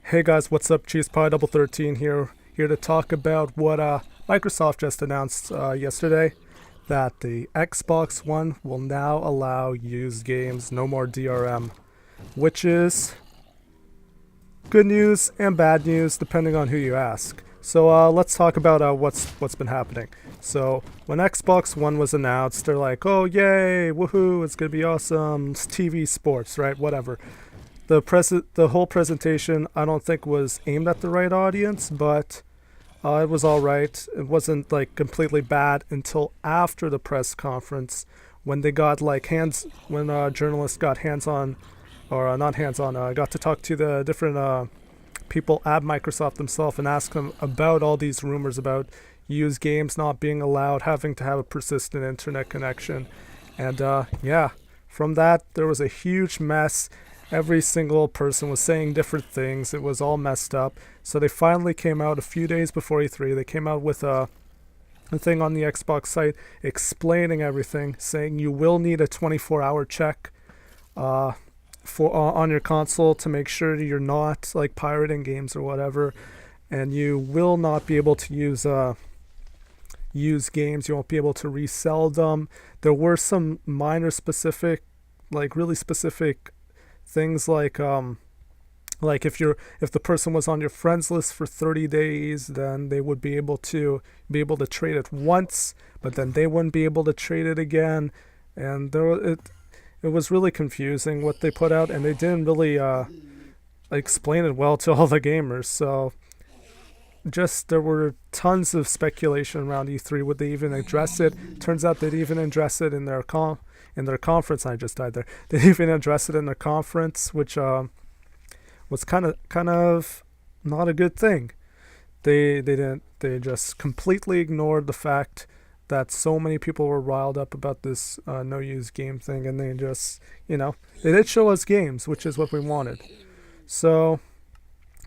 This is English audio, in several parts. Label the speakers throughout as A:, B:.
A: Hey guys, what's up? CheesePie13 here to talk about what Microsoft just announced yesterday, that the Xbox One will now allow used games, no more DRM, which is good news and bad news depending on who you ask. So let's talk about what's been happening. So when Xbox One was announced, they're like, "Oh yay, woohoo! It's gonna be awesome! It's TV sports, right? Whatever." The whole presentation I don't think was aimed at the right audience, but it was all right. It wasn't like completely bad until after the press conference when they got like hands when journalists got hands on or not hands on. Got to talk to the different people at Microsoft themselves and ask them about all these rumors about used games not being allowed, having to have a persistent internet connection, and yeah, from that there was a huge mess. Every single person was saying different things. It was all messed up. So they finally came out a few days before E3. They came out with a thing on the Xbox site explaining everything, saying you will need a 24-hour check for on your console to make sure you're not like pirating games or whatever, and you will not be able to use games. You won't be able to resell them. There were some minor specific, like really specific things like if the person was on your friends list for 30 days, then they would be able to trade it once, but then they wouldn't be able to trade it again. And it was really confusing what they put out, and they didn't really explain it well to all the gamers. So just there were tons of speculation around E3. Would they even address it? Turns out they'd even address it in their conference. I just died there. They even addressed it in their conference, which was kind of not a good thing. They didn't. They just completely ignored the fact that so many people were riled up about this no use game thing, and they just they did show us games, which is what we wanted. So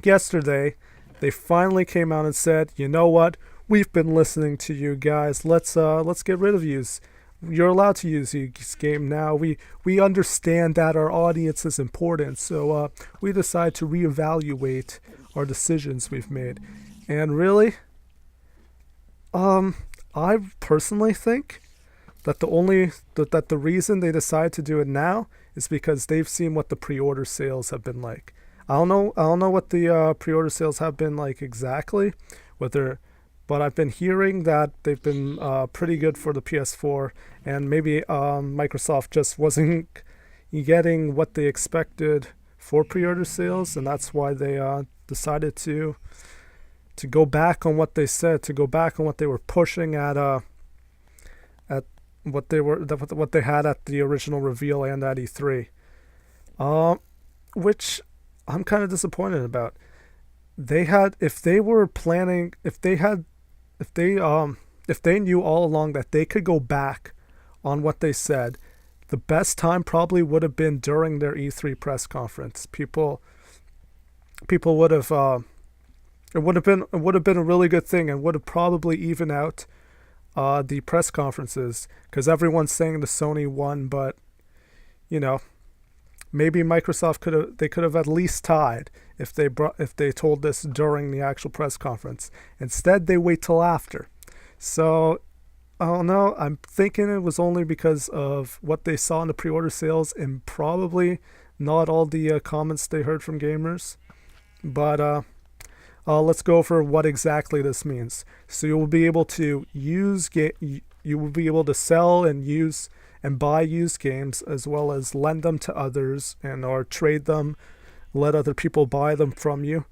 A: yesterday they finally came out and said, you know what? We've been listening to you guys. Let's get rid of yous. You're allowed to use this game now. We understand that our audience is important, so we decide to reevaluate our decisions we've made. And really, I personally think that the reason they decide to do it now is because they've seen what the pre-order sales have been like. I don't know what the pre-order sales have been like exactly, but I've been hearing that they've been pretty good for the PS4, and maybe Microsoft just wasn't getting what they expected for pre-order sales, and that's why they decided to go back on what they said, to go back on what they were pushing at what they had at the original reveal and at E3, which I'm kind of disappointed about. They had, if they were planning, if they knew all along that they could go back on what they said, the best time probably would have been during their E3 press conference. People would have it would have been a really good thing, and would have probably even out the press conferences, because everyone's saying the Sony won, but you know maybe Microsoft could have at least tied if they told this during the actual press conference. Instead, they wait till after. So I don't know. I'm thinking it was only because of what they saw in the pre-order sales, and probably not all the comments they heard from gamers. But let's go over what exactly this means. So you will be able to you will be able to sell and use and buy used games, as well as lend them to others and or trade them, let other people buy them from you,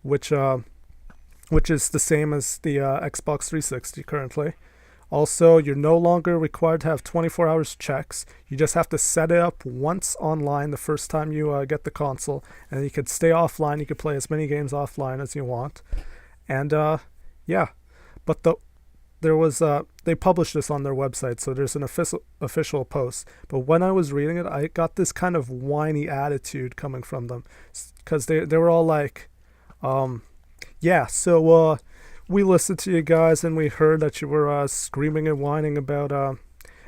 A: which is the same as the Xbox 360 currently. Also, you're no longer required to have 24 hours checks. You just have to set it up once online the first time you get the console, and you can stay offline. You can play as many games offline as you want. And yeah, but they published this on their website, so there's an official post. But when I was reading it, I got this kind of whiny attitude coming from them, because they were all like, yeah, so we listened to you guys, and we heard that you were screaming and whining about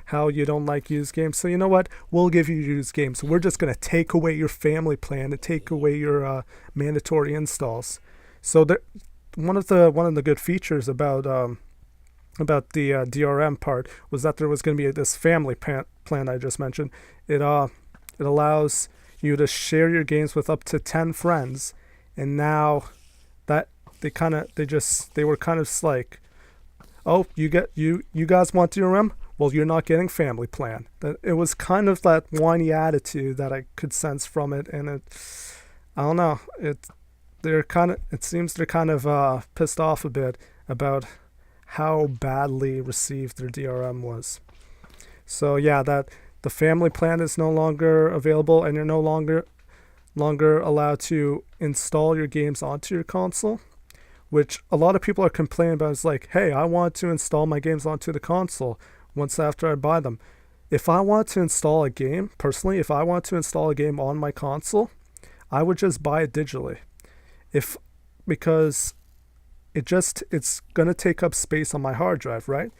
A: how you don't like used games. So you know what? We'll give you used games. We're just gonna take away your family plan and take away your mandatory installs. So there, one of the good features about the DRM part was that there was going to be this family plan I just mentioned. It allows you to share your games with up to 10 friends, and now that they were kind of like, oh, you guys want DRM? Well, you're not getting family plan. That it was kind of that whiny attitude that I could sense from it, and I don't know, it seems they're kind of pissed off a bit about how badly received their DRM was. So yeah, that the family plan is no longer available, and you're no longer allowed to install your games onto your console, which a lot of people are complaining about. Is like, hey, I want to install my games onto the console once after I buy them. If I want to install a game, personally, if I want to install a game on my console, I would just buy it digitally. If because it's gonna take up space on my hard drive, right?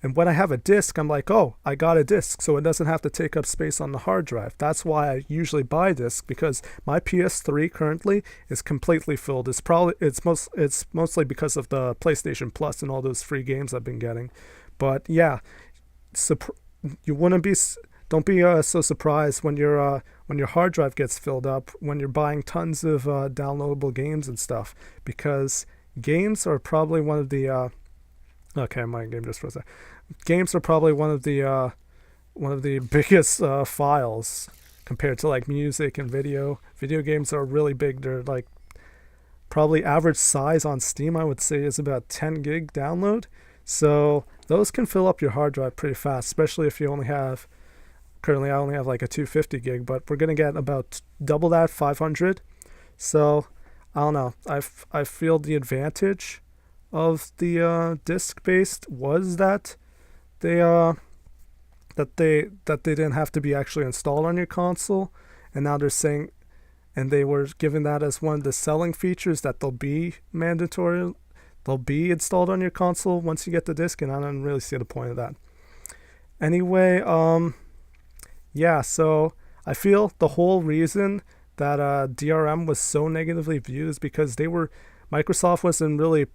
A: And when I have a disk, I'm like, oh, I got a disk, so it doesn't have to take up space on the hard drive. That's why I usually buy disc, because my PS3 currently is completely filled. It's mostly because of the PlayStation Plus and all those free games I've been getting. But yeah, you wouldn't be don't be so surprised when your hard drive gets filled up when you're buying tons of downloadable games and stuff, because games are probably one of the okay, my game just froze there. Games are probably one of the biggest files compared to like music and video. Video games are really big. They're like probably average size on Steam, I would say, is about 10 gig download. So those can fill up your hard drive pretty fast, especially if you only have, currently I only have like a 250 gig, but we're gonna get about double that, 500. So I don't know. I feel the advantage of the disc based was that they didn't have to be actually installed on your console, and now they're saying, and they were giving that as one of the selling features, that they'll be mandatory, they'll be installed on your console once you get the disc, and I don't really see the point of that. Anyway, yeah, so I feel the whole reason that DRM was so negatively viewed is because Microsoft wasn't really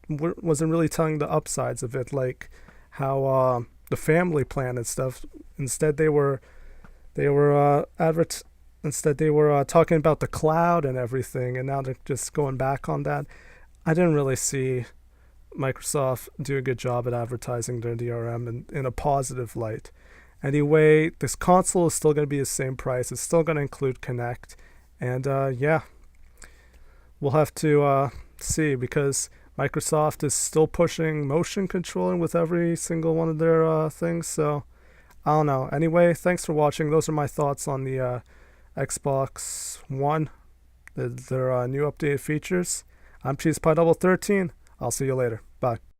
A: wasn't really telling the upsides of it, like how the family plan and stuff. Instead, they were talking about the cloud and everything, and now they're just going back on that. I didn't really see Microsoft do a good job at advertising their DRM in a positive light. Anyway, this console is still going to be the same price. It's still going to include Kinect, and yeah. We'll have to see, because Microsoft is still pushing motion controlling with every single one of their things. So I don't know. Anyway, thanks for watching. Those are my thoughts on the Xbox One, their new updated features. I'm CheesePie13. I'll see you later. Bye.